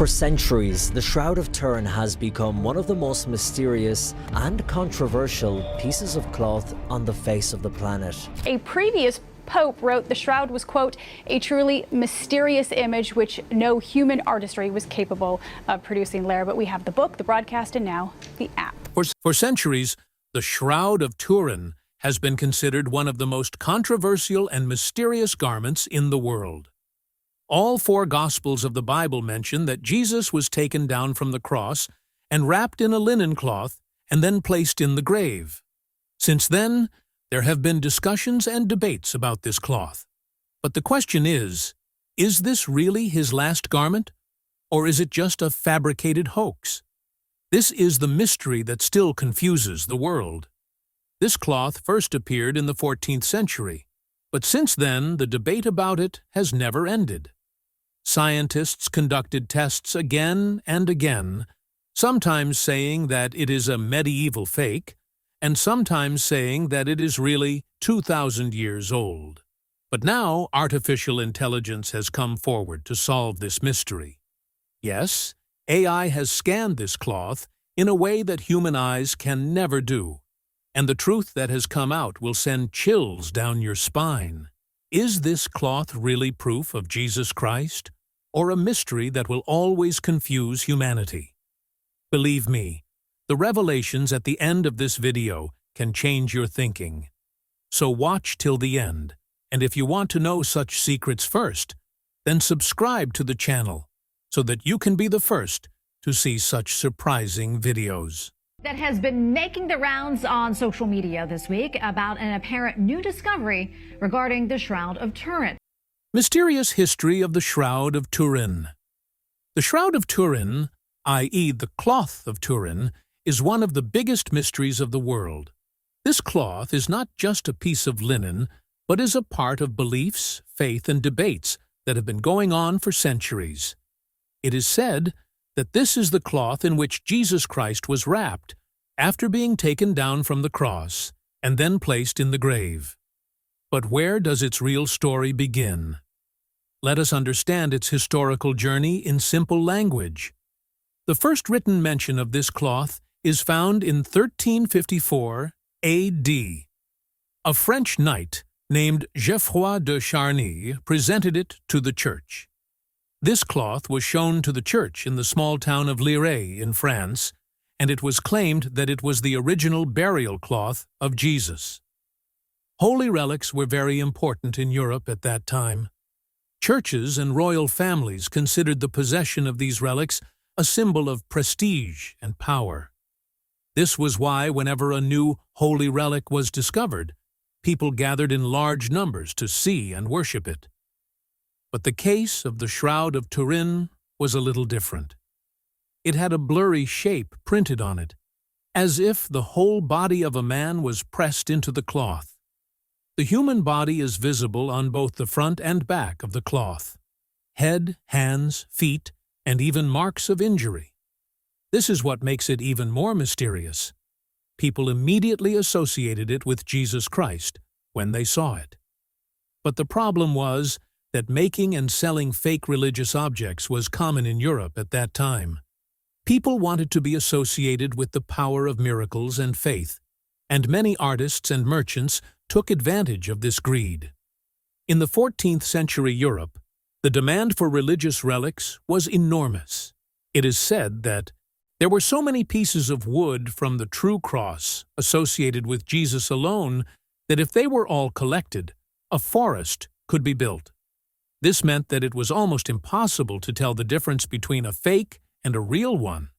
For centuries, the Shroud of Turin has become one of the most mysterious and controversial pieces of cloth on the face of the planet. A previous Pope wrote the shroud was, quote, a truly mysterious image which no human artistry was capable of producing. Lara, but we have the book, the broadcast, and now the app. For centuries, the Shroud of Turin has been considered one of the most controversial and mysterious garments in the world. All four Gospels of the Bible mention that Jesus was taken down from the cross and wrapped in a linen cloth and then placed in the grave. Since then, there have been discussions and debates about this cloth. But the question is this really his last garment? Or is it just a fabricated hoax? This is the mystery that still confuses the world. This cloth first appeared in the 14th century, but since then the debate about it has never ended. Scientists conducted tests again and again, sometimes saying that it is a medieval fake, and sometimes saying that it is really 2,000 years old. But now artificial intelligence has come forward to solve this mystery. Yes, AI has scanned this cloth in a way that human eyes can never do, and the truth that has come out will send chills down your spine. Is this cloth really proof of Jesus Christ, or a mystery that will always confuse humanity? Believe me, the revelations at the end of this video can change your thinking. So watch till the end, and if you want to know such secrets first, then subscribe to the channel so that you can be the first to see such surprising videos. That has been making the rounds on social media this week about an apparent new discovery regarding the Shroud of Turin. Mysterious history of the Shroud of Turin. The Shroud of Turin, i.e. the cloth of Turin, is one of the biggest mysteries of the world. This cloth is not just a piece of linen, but is a part of beliefs, faith, and debates that have been going on for centuries. It is said that this is the cloth in which Jesus Christ was wrapped after being taken down from the cross and then placed in the grave. But where does its real story begin? Let us understand its historical journey in simple language. The first written mention of this cloth is found in 1354 A.D. A French knight named Geoffroy de Charny presented it to the church. This cloth was shown to the church in the small town of Lirey in France, and it was claimed that it was the original burial cloth of Jesus. Holy relics were very important in Europe at that time. Churches and royal families considered the possession of these relics a symbol of prestige and power. This was why whenever a new holy relic was discovered, people gathered in large numbers to see and worship it. But the case of the Shroud of Turin was a little different. It had a blurry shape printed on it, as if the whole body of a man was pressed into the cloth. The human body is visible on both the front and back of the cloth. Head, hands, feet, and even marks of injury. This is what makes it even more mysterious. People immediately associated it with Jesus Christ when they saw it. But the problem was that making and selling fake religious objects was common in Europe at that time. People wanted to be associated with the power of miracles and faith, and many artists and merchants took advantage of this greed. In the 14th century Europe, the demand for religious relics was enormous. It is said that there were so many pieces of wood from the true cross associated with Jesus alone that if they were all collected, a forest could be built. This meant that it was almost impossible to tell the difference between a fake and a real one.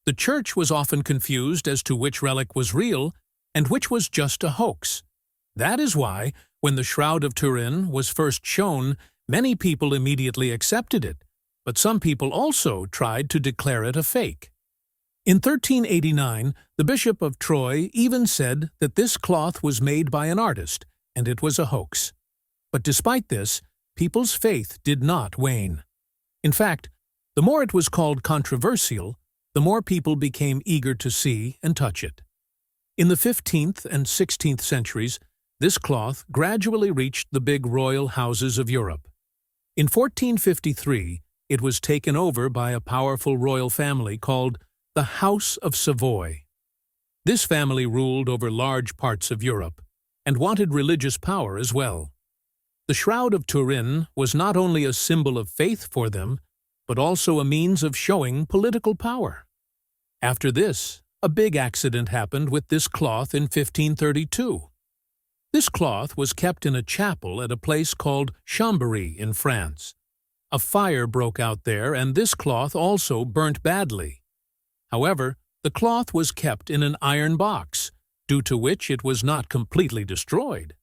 The church was often confused as to which relic was real and which was just a hoax. That is why, when the Shroud of Turin was first shown, many people immediately accepted it, but some people also tried to declare it a fake. In 1389, the Bishop of Troyes even said that this cloth was made by an artist and it was a hoax. But despite this, people's faith did not wane. In fact, the more it was called controversial, the more people became eager to see and touch it. In the 15th and 16th centuries, this cloth gradually reached the big royal houses of Europe. In 1453, it was taken over by a powerful royal family called the House of Savoy. This family ruled over large parts of Europe and wanted religious power as well. The Shroud of Turin was not only a symbol of faith for them, but also a means of showing political power. After this, a big accident happened with this cloth in 1532. This cloth was kept in a chapel at a place called Chambéry in France. A fire broke out there, and this cloth also burnt badly. However, the cloth was kept in an iron box, due to which it was not completely destroyed.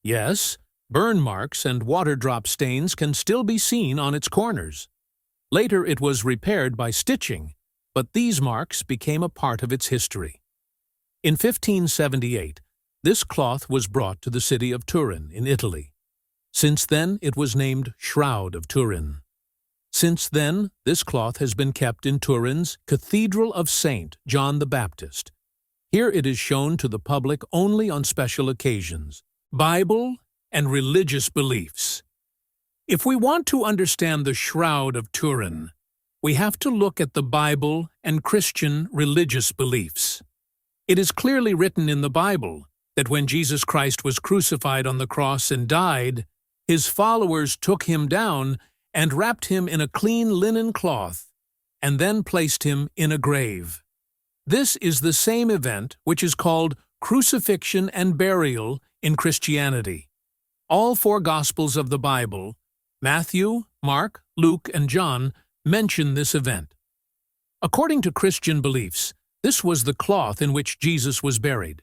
Yes, burn marks and water drop stains can still be seen on its corners. Later it was repaired by stitching, but these marks became a part of its history. In 1578, this cloth was brought to the city of Turin in Italy. Since then, it was named Shroud of Turin. Since then, this cloth has been kept in Turin's Cathedral of St. John the Baptist. Here it is shown to the public only on special occasions. Bible and religious beliefs. If we want to understand the Shroud of Turin, we have to look at the Bible and Christian religious beliefs. It is clearly written in the Bible that when Jesus Christ was crucified on the cross and died, his followers took him down and wrapped him in a clean linen cloth, and then placed him in a grave. This is the same event which is called crucifixion and burial in Christianity. All four Gospels of the Bible, Matthew, Mark, Luke, and John, mention this event. According to Christian beliefs, this was the cloth in which Jesus was buried.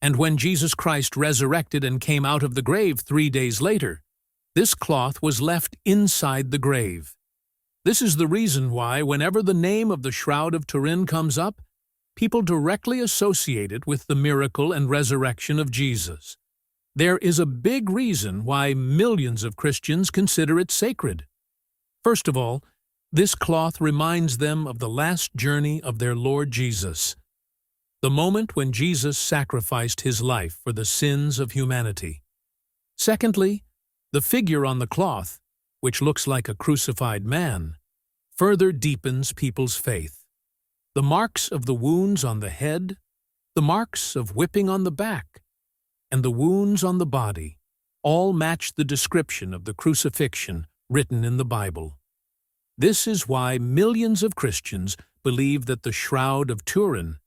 And when Jesus Christ resurrected and came out of the grave 3 days later, this cloth was left inside the grave. This is the reason why, whenever the name of the Shroud of Turin comes up, people directly associate it with the miracle and resurrection of Jesus. There is a big reason why millions of Christians consider it sacred. First of all, this cloth reminds them of the last journey of their Lord Jesus, the moment when Jesus sacrificed his life for the sins of humanity. Secondly, the figure on the cloth, which looks like a crucified man, further deepens people's faith. The marks of the wounds on the head, the marks of whipping on the back, and the wounds on the body all match the description of the crucifixion written in the Bible. This is why millions of Christians believe that the Shroud of Turin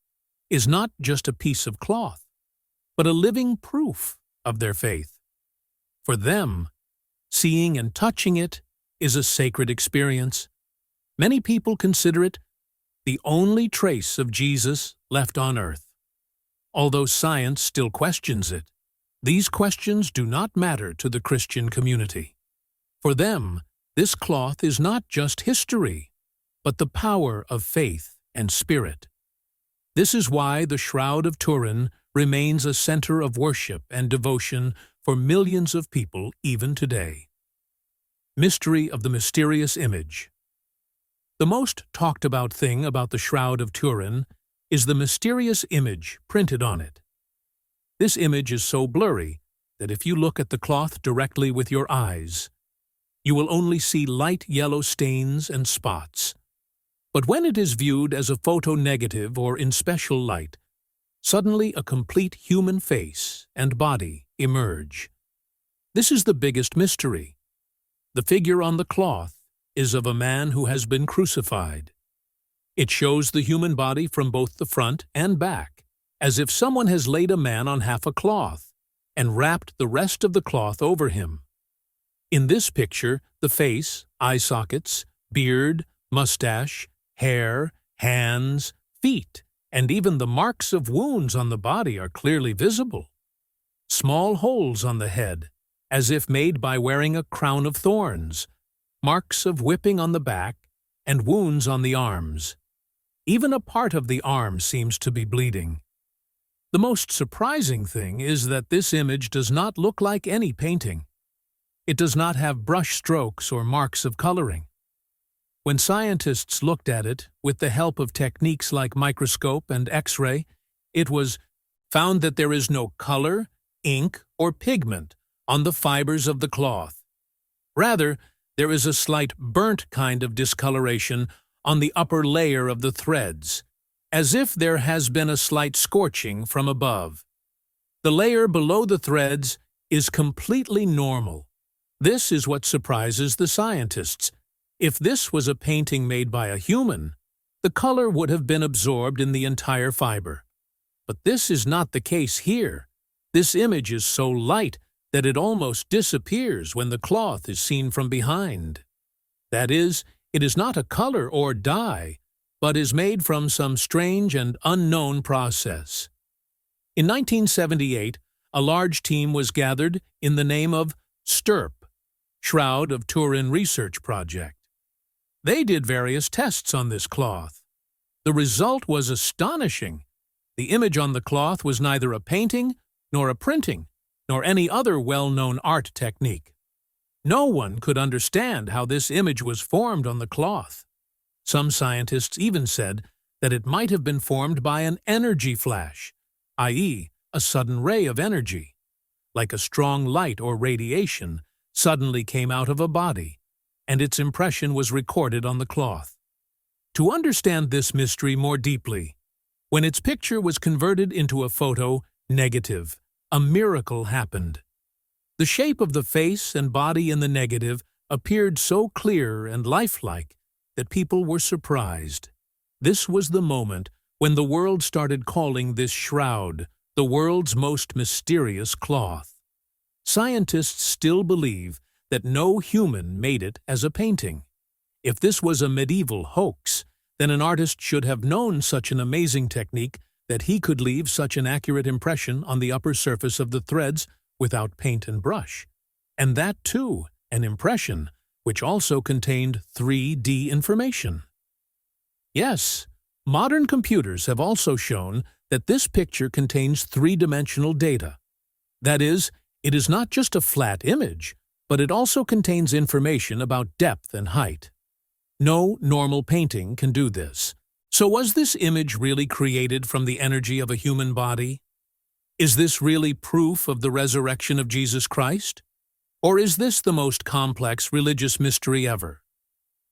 is not just a piece of cloth, but a living proof of their faith. For them, seeing and touching it is a sacred experience. Many people consider it the only trace of Jesus left on earth. Although science still questions it, these questions do not matter to the Christian community. For them, this cloth is not just history, but the power of faith and spirit. This is why the Shroud of Turin remains a center of worship and devotion for millions of people even today. Mystery of the mysterious image. The most talked about thing about the Shroud of Turin is the mysterious image printed on it. This image is so blurry that if you look at the cloth directly with your eyes, you will only see light yellow stains and spots. But when it is viewed as a photo negative or in special light, suddenly a complete human face and body emerge. This is the biggest mystery. The figure on the cloth is of a man who has been crucified. It shows the human body from both the front and back, as if someone has laid a man on half a cloth and wrapped the rest of the cloth over him. In this picture, the face, eye sockets, beard, mustache, hair, hands, feet, and even the marks of wounds on the body are clearly visible. Small holes on the head, as if made by wearing a crown of thorns, marks of whipping on the back, and wounds on the arms. Even a part of the arm seems to be bleeding. The most surprising thing is that this image does not look like any painting. It does not have brush strokes or marks of coloring. When scientists looked at it with the help of techniques like microscope and X-ray, it was found that there is no color, ink, or pigment on the fibers of the cloth. Rather, There is a slight burnt kind of discoloration on the upper layer of the threads, as if there has been a slight scorching from above. The layer below the threads is completely normal. This is what surprises the scientists. If this was a painting made by a human, the color would have been absorbed in the entire fiber. But this is not the case here. This image is so light that it almost disappears when the cloth is seen from behind. That is, it is not a color or dye, but is made from some strange and unknown process. In 1978, a large team was gathered in the name of STURP, Shroud of Turin Research Project. They did various tests on this cloth. The result was astonishing. The image on the cloth was neither a painting, nor a printing, nor any other well-known art technique. No one could understand how this image was formed on the cloth. Some scientists even said that it might have been formed by an energy flash, i.e., a sudden ray of energy, like a strong light or radiation suddenly came out of a body, and its impression was recorded on the cloth. To understand this mystery more deeply, when its picture was converted into a photo negative, a miracle happened. The shape of the face and body in the negative appeared so clear and lifelike that people were surprised. This was the moment when the world started calling this shroud the world's most mysterious cloth. Scientists still believe that no human made it as a painting. If this was a medieval hoax, then an artist should have known such an amazing technique that he could leave such an accurate impression on the upper surface of the threads without paint and brush. And that, too, an impression which also contained 3D information. Yes, modern computers have also shown that this picture contains three-dimensional data. That is, it is not just a flat image, but it also contains information about depth and height. No normal painting can do this. So was this image really created from the energy of a human body? Is this really proof of the resurrection of Jesus Christ? Or is this the most complex religious mystery ever?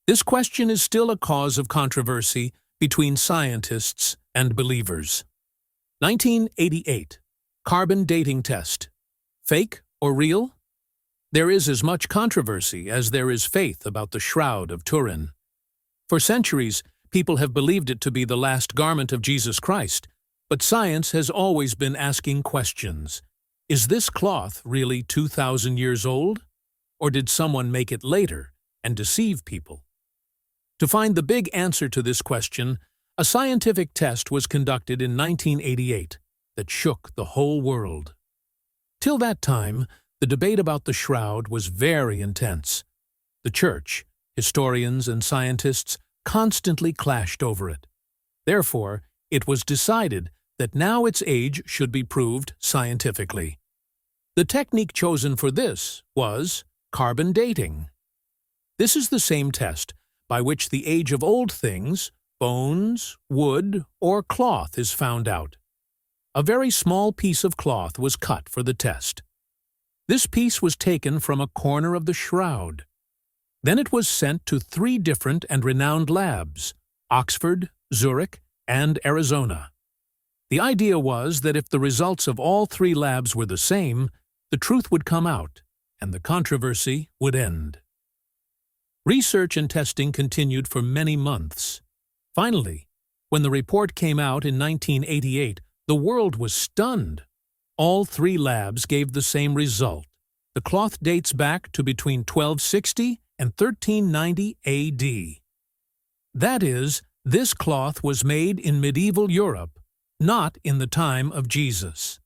This question is still a cause of controversy between scientists and believers. 1988. Carbon dating test. Fake or real? There is as much controversy as there is faith about the Shroud of Turin. For centuries, people have believed it to be the last garment of Jesus Christ, but science has always been asking questions. Is this cloth really 2,000 years old? Or did someone make it later and deceive people? To find the big answer to this question, a scientific test was conducted in 1988 that shook the whole world. Till that time, the debate about the shroud was very intense. The church, historians, and scientists constantly clashed over it. Therefore, it was decided that now its age should be proved scientifically. The technique chosen for this was carbon dating. This is the same test by which the age of old things, bones, wood, or cloth is found out. A very small piece of cloth was cut for the test. This piece was taken from a corner of the shroud. Then it was sent to 3 different and renowned labs, Oxford, Zurich, and Arizona. The idea was that if the results of all 3 labs were the same, the truth would come out, and the controversy would end. Research and testing continued for many months. Finally, when the report came out in 1988, the world was stunned. All 3 labs gave the same result. The cloth dates back to between 1260 and 1390 AD. That is, this cloth was made in medieval Europe, not in the time of Jesus.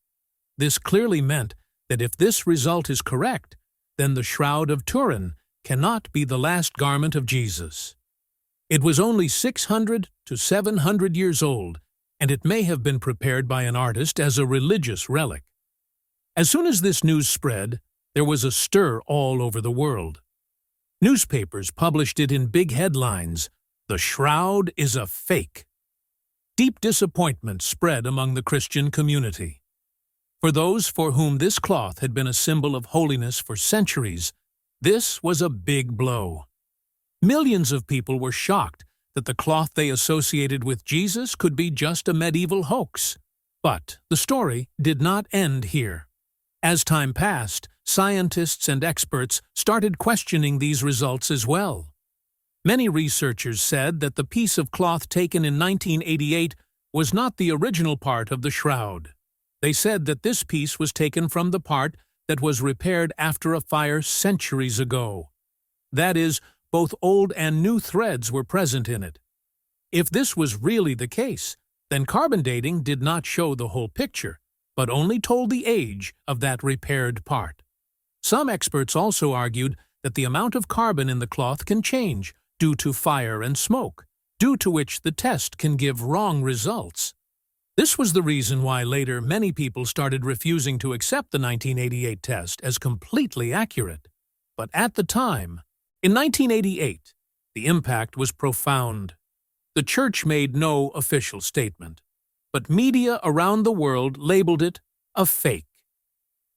This clearly meant that if this result is correct, then the Shroud of Turin cannot be the last garment of Jesus. It was only 600 to 700 years old, and it may have been prepared by an artist as a religious relic. As soon as this news spread, there was a stir all over the world. Newspapers published it in big headlines, "The Shroud is a fake." Deep disappointment spread among the Christian community. For those for whom this cloth had been a symbol of holiness for centuries, This was a big blow. Millions of people were shocked that the cloth they associated with Jesus could be just a medieval hoax. But the story did not end here. As time passed, scientists and experts started questioning these results as well. Many researchers said that the piece of cloth taken in 1988 was not the original part of the shroud. They said that this piece was taken from the part that was repaired after a fire centuries ago. That is, both old and new threads were present in it. If this was really the case, then carbon dating did not show the whole picture, but only told the age of that repaired part. Some experts also argued that the amount of carbon in the cloth can change due to fire and smoke, due to which the test can give wrong results. This was the reason why later many people started refusing to accept the 1988 test as completely accurate. But at the time, in 1988, the impact was profound. The church made no official statement, but media around the world labeled it a fake.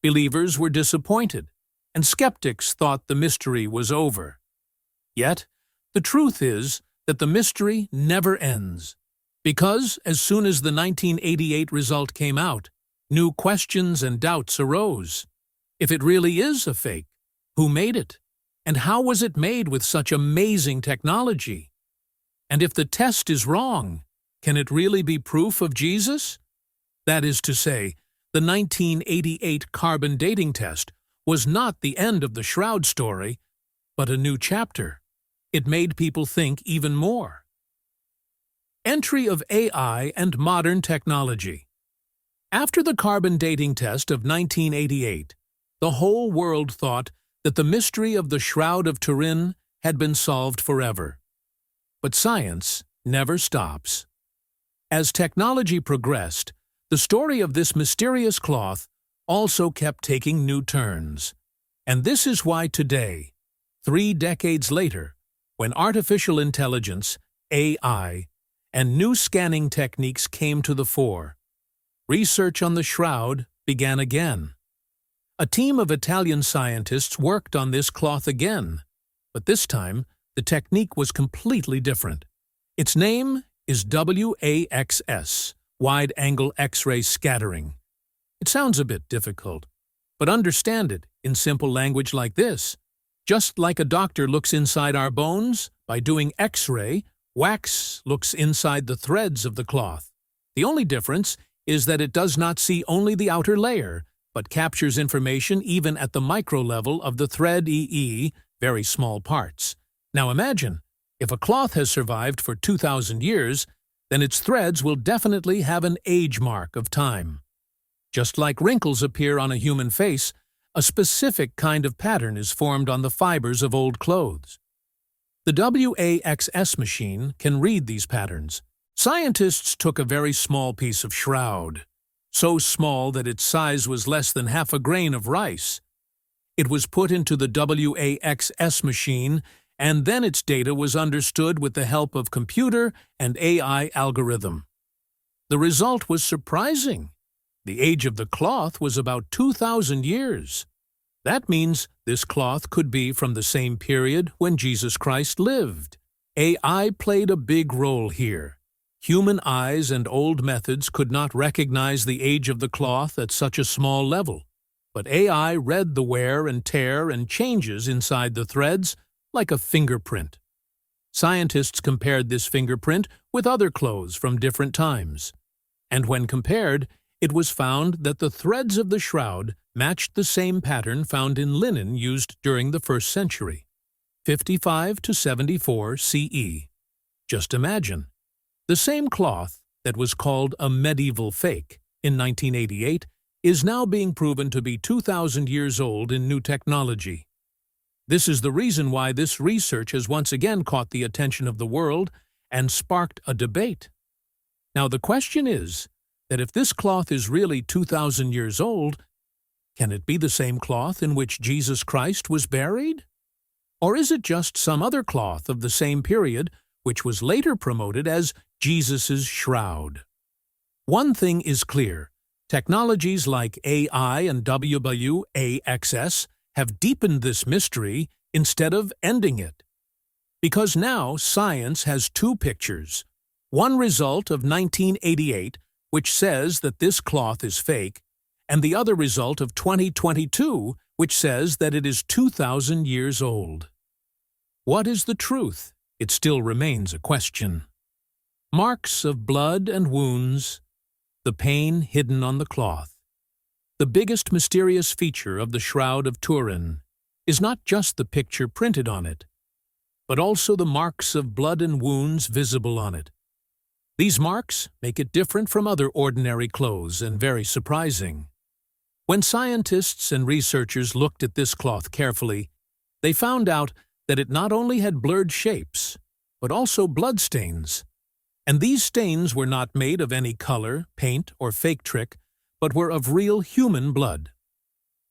Believers were disappointed, and skeptics thought the mystery was over. Yet, the truth is that the mystery never ends, because as soon as the 1988 result came out, new questions and doubts arose. If it really is a fake, who made it? And how was it made with such amazing technology? And if the test is wrong, can it really be proof of Jesus? That is to say, the 1988 carbon dating test was not the end of the Shroud story, but a new chapter. It made people think even more. Entry of AI and modern technology. After the carbon dating test of 1988, the whole world thought that the mystery of the Shroud of Turin had been solved forever. But science never stops. As technology progressed, the story of this mysterious cloth also kept taking new turns. And this is why today, 3 decades later, when artificial intelligence, AI, and new scanning techniques came to the fore, research on the shroud began again. A team of Italian scientists worked on this cloth again, but this time the technique was completely different. Its name is WAXS, Wide-Angle X-ray Scattering. It sounds a bit difficult, but understand it in simple language like this. Just like a doctor looks inside our bones, by doing X-ray, wax looks inside the threads of the cloth. The only difference is that it does not see only the outer layer, but captures information even at the micro level of the thread very small parts. Now imagine, if a cloth has survived for 2,000 years, then its threads will definitely have an age mark of time. Just like wrinkles appear on a human face, a specific kind of pattern is formed on the fibers of old clothes. The WAXS machine can read these patterns. Scientists took a very small piece of shroud, so small that its size was less than half a grain of rice. It was put into the WAXS machine, and then its data was understood with the help of computer and AI algorithm. The result was surprising. The age of the cloth was about 2,000 years. That means this cloth could be from the same period when Jesus Christ lived. AI played a big role here. Human eyes and old methods could not recognize the age of the cloth at such a small level, but AI read the wear and tear and changes inside the threads like a fingerprint. Scientists compared this fingerprint with other clothes from different times, and when compared, it was found that the threads of the shroud matched the same pattern found in linen used during the 1st century, 55 to 74 CE. Just imagine, the same cloth that was called a medieval fake in 1988 is now being proven to be 2,000 years old in new technology. This is the reason why this research has once again caught the attention of the world and sparked a debate. Now the question is that if this cloth is really 2,000 years old, can it be the same cloth in which Jesus Christ was buried? Or is it just some other cloth of the same period which was later promoted as Jesus' shroud? One thing is clear. Technologies like AI and WAXS have deepened this mystery instead of ending it. Because now science has two pictures. One result of 1988, which says that this cloth is fake, and the other result of 2022, which says that it is 2,000 years old. What is the truth? It still remains a question. Marks of blood and wounds, the pain hidden on the cloth. The biggest mysterious feature of the Shroud of Turin is not just the picture printed on it, but also the marks of blood and wounds visible on it. These marks make it different from other ordinary clothes and very surprising. When scientists and researchers looked at this cloth carefully, they found out that it not only had blurred shapes, but also bloodstains. And these stains were not made of any color, paint, or fake trick, but were of real human blood.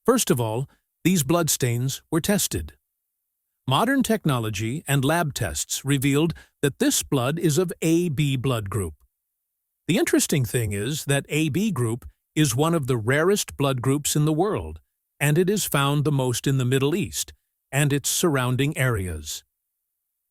First of all, these bloodstains were tested. Modern technology and lab tests revealed that this blood is of AB blood group. The interesting thing is that AB group is one of the rarest blood groups in the world, and it is found the most in the Middle East and its surrounding areas.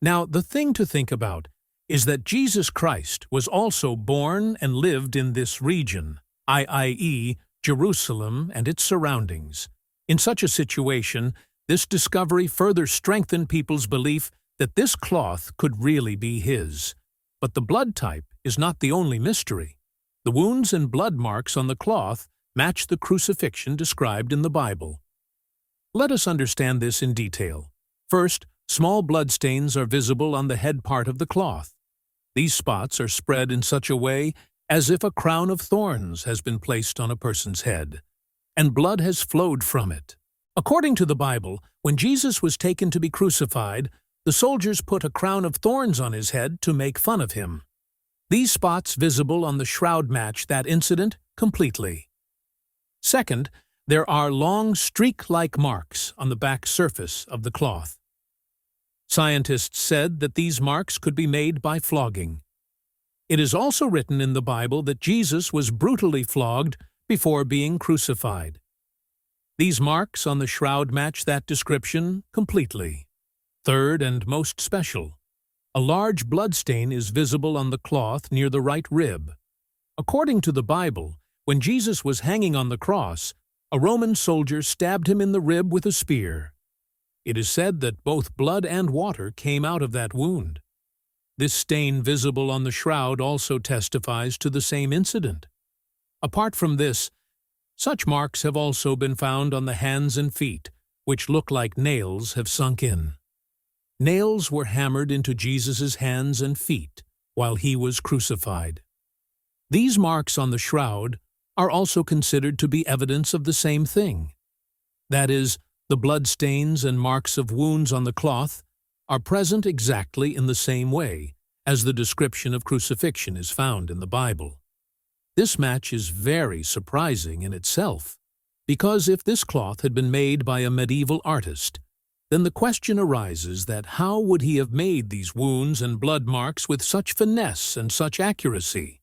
Now, the thing to think about is that Jesus Christ was also born and lived in this region, i.e., Jerusalem and its surroundings. In such a situation, this discovery further strengthened people's belief that this cloth could really be his. But the blood type is not the only mystery. The wounds and blood marks on the cloth match the crucifixion described in the Bible. Let us understand this in detail. First, small bloodstains are visible on the head part of the cloth. These spots are spread in such a way as if a crown of thorns has been placed on a person's head, and blood has flowed from it. According to the Bible, when Jesus was taken to be crucified, the soldiers put a crown of thorns on his head to make fun of him. These spots visible on the shroud match that incident completely. Second, there are long streak-like marks on the back surface of the cloth. Scientists said that these marks could be made by flogging. It is also written in the Bible that Jesus was brutally flogged before being crucified. These marks on the shroud match that description completely. Third, and most special, a large bloodstain is visible on the cloth near the right rib. According to the Bible, when Jesus was hanging on the cross, a Roman soldier stabbed him in the rib with a spear. It is said that both blood and water came out of that wound. This stain visible on the shroud also testifies to the same incident. Apart from this, such marks have also been found on the hands and feet, which look like nails have sunk in. Nails were hammered into Jesus' hands and feet while he was crucified. These marks on the shroud are also considered to be evidence of the same thing. That is, the bloodstains and marks of wounds on the cloth are present exactly in the same way as the description of crucifixion is found in the Bible. This match is very surprising in itself, because if this cloth had been made by a medieval artist, then the question arises that how would he have made these wounds and blood marks with such finesse and such accuracy?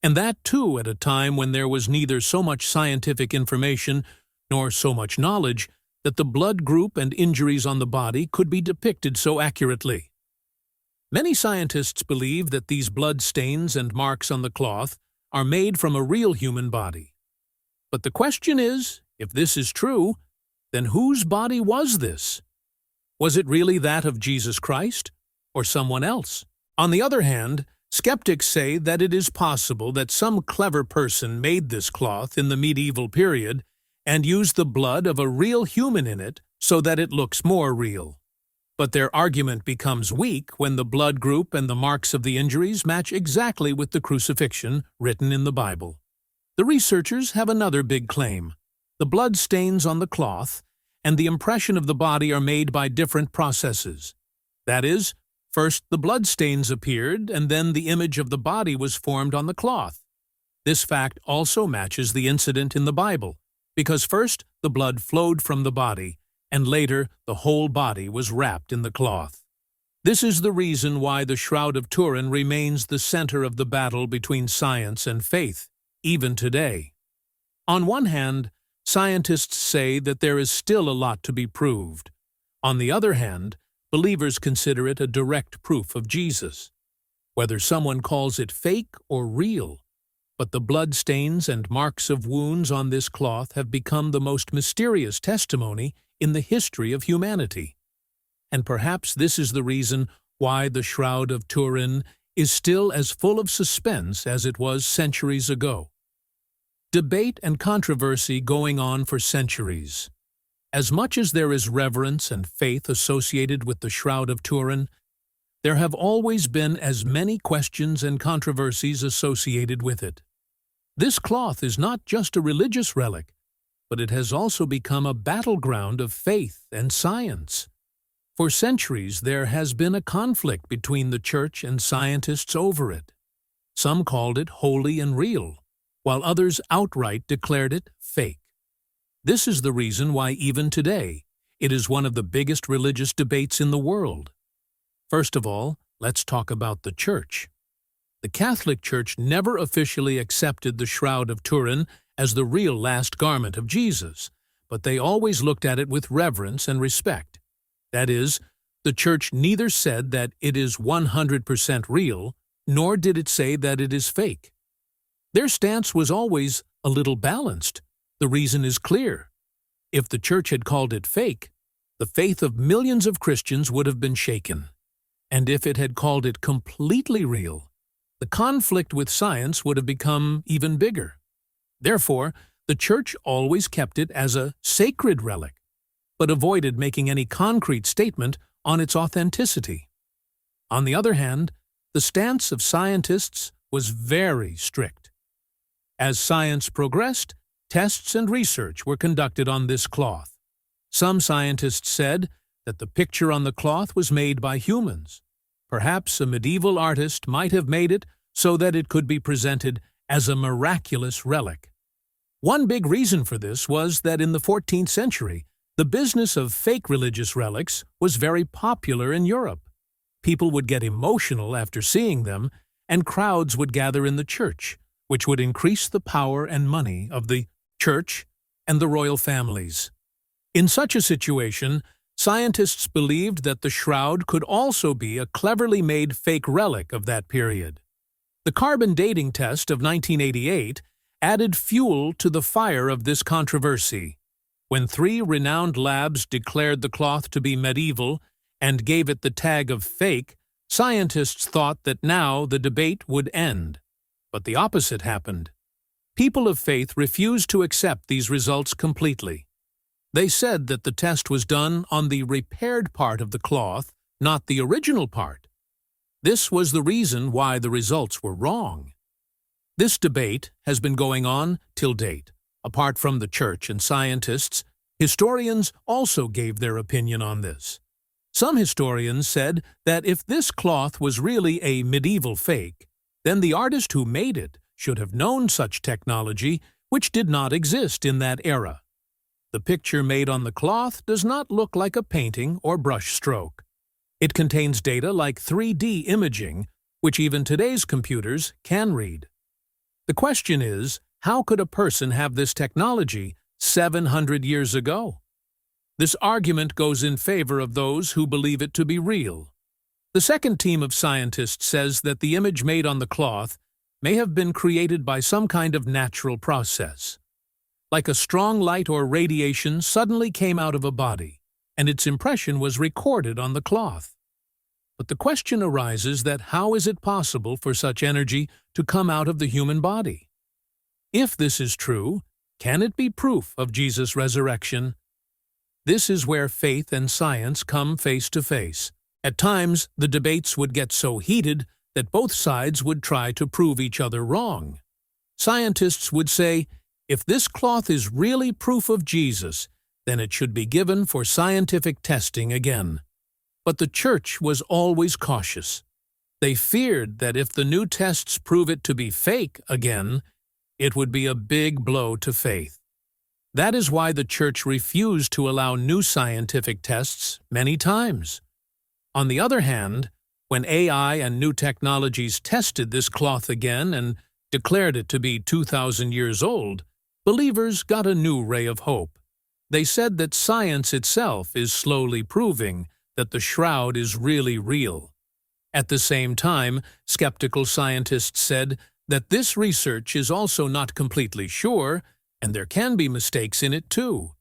And that too at a time when there was neither so much scientific information nor so much knowledge that the blood group and injuries on the body could be depicted so accurately. Many scientists believe that these blood stains and marks on the cloth are made from a real human body. But the question is, if this is true, then whose body was this? Was it really that of Jesus Christ, or someone else? On the other hand, skeptics say that it is possible that some clever person made this cloth in the medieval period and used the blood of a real human in it so that it looks more real. But their argument becomes weak when the blood group and the marks of the injuries match exactly with the crucifixion written in the Bible. The researchers have another big claim. The blood stains on the cloth and the impression of the body are made by different processes. That is, first the blood stains appeared and then the image of the body was formed on the cloth. This fact also matches the incident in the Bible, because first the blood flowed from the body, and later the whole body was wrapped in the cloth. This is the reason why the Shroud of Turin remains the center of the battle between science and faith, even today. On one hand, scientists say that there is still a lot to be proved. On the other hand, believers consider it a direct proof of Jesus. Whether someone calls it fake or real, but the blood stains and marks of wounds on this cloth have become the most mysterious testimony in the history of humanity. And perhaps this is the reason why the Shroud of Turin is still as full of suspense as it was centuries ago. Debate and controversy going on for centuries. As much as there is reverence and faith associated with the Shroud of Turin, there have always been as many questions and controversies associated with it. This cloth is not just a religious relic, but it has also become a battleground of faith and science. For centuries, there has been a conflict between the church and scientists over it. Some called it holy and real, while others outright declared it fake. This is the reason why even today, it is one of the biggest religious debates in the world. First of all, let's talk about the Church. The Catholic Church never officially accepted the Shroud of Turin as the real last garment of Jesus, but they always looked at it with reverence and respect. That is, the Church neither said that it is 100% real, nor did it say that it is fake. Their stance was always a little balanced. The reason is clear. If the Church had called it fake, the faith of millions of Christians would have been shaken. And if it had called it completely real, the conflict with science would have become even bigger. Therefore, the Church always kept it as a sacred relic, but avoided making any concrete statement on its authenticity. On the other hand, the stance of scientists was very strict. As science progressed, tests and research were conducted on this cloth. Some scientists said that the picture on the cloth was made by humans. Perhaps a medieval artist might have made it so that it could be presented as a miraculous relic. One big reason for this was that in the 14th century, the business of fake religious relics was very popular in Europe. People would get emotional after seeing them, and crowds would gather in the church, which would increase the power and money of the church and the royal families. In such a situation, scientists believed that the shroud could also be a cleverly made fake relic of that period. The carbon dating test of 1988 added fuel to the fire of this controversy. When 3 renowned labs declared the cloth to be medieval and gave it the tag of fake, scientists thought that now the debate would end. But the opposite happened. People of faith refused to accept these results completely. They said that the test was done on the repaired part of the cloth, not the original part. This was the reason why the results were wrong. This debate has been going on till date. Apart from the church and scientists, historians also gave their opinion on this. Some historians said that if this cloth was really a medieval fake, then the artist who made it should have known such technology, which did not exist in that era. The picture made on the cloth does not look like a painting or brush stroke. It contains data like 3D imaging, which even today's computers can read. The question is, how could a person have this technology 700 years ago? This argument goes in favor of those who believe it to be real. The second team of scientists says that the image made on the cloth may have been created by some kind of natural process. Like a strong light or radiation suddenly came out of a body, and its impression was recorded on the cloth. But the question arises that how is it possible for such energy to come out of the human body? If this is true, can it be proof of Jesus' resurrection? This is where faith and science come face to face. At times, the debates would get so heated that both sides would try to prove each other wrong. Scientists would say, if this cloth is really proof of Jesus, then it should be given for scientific testing again. But the church was always cautious. They feared that if the new tests prove it to be fake again, it would be a big blow to faith. That is why the church refused to allow new scientific tests many times. On the other hand, when AI and new technologies tested this cloth again and declared it to be 2,000 years old, believers got a new ray of hope. They said that science itself is slowly proving that the shroud is really real. At the same time, skeptical scientists said that this research is also not completely sure, and there can be mistakes in it too.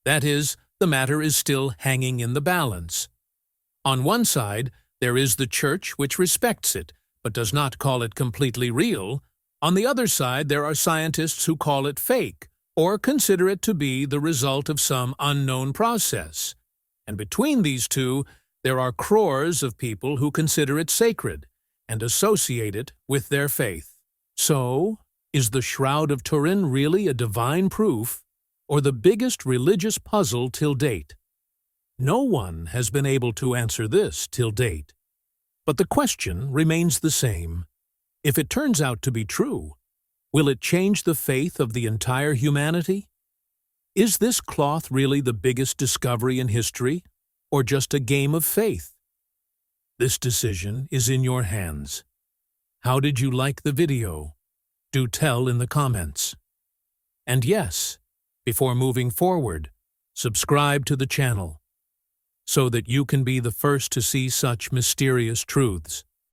That is, the matter is still hanging in the balance. On one side, there is the Church, which respects it, but does not call it completely real. On the other side, there are scientists who call it fake, or consider it to be the result of some unknown process. And between these two, there are crores of people who consider it sacred and associate it with their faith. So, is the Shroud of Turin really a divine proof, or the biggest religious puzzle till date? No one has been able to answer this till date. But the question remains the same. If it turns out to be true, will it change the faith of the entire humanity? Is this cloth really the biggest discovery in history, or just a game of faith? This decision is in your hands. How did you like the video? Do tell in the comments. And yes, before moving forward, subscribe to the channel so that you can be the first to see such mysterious truths.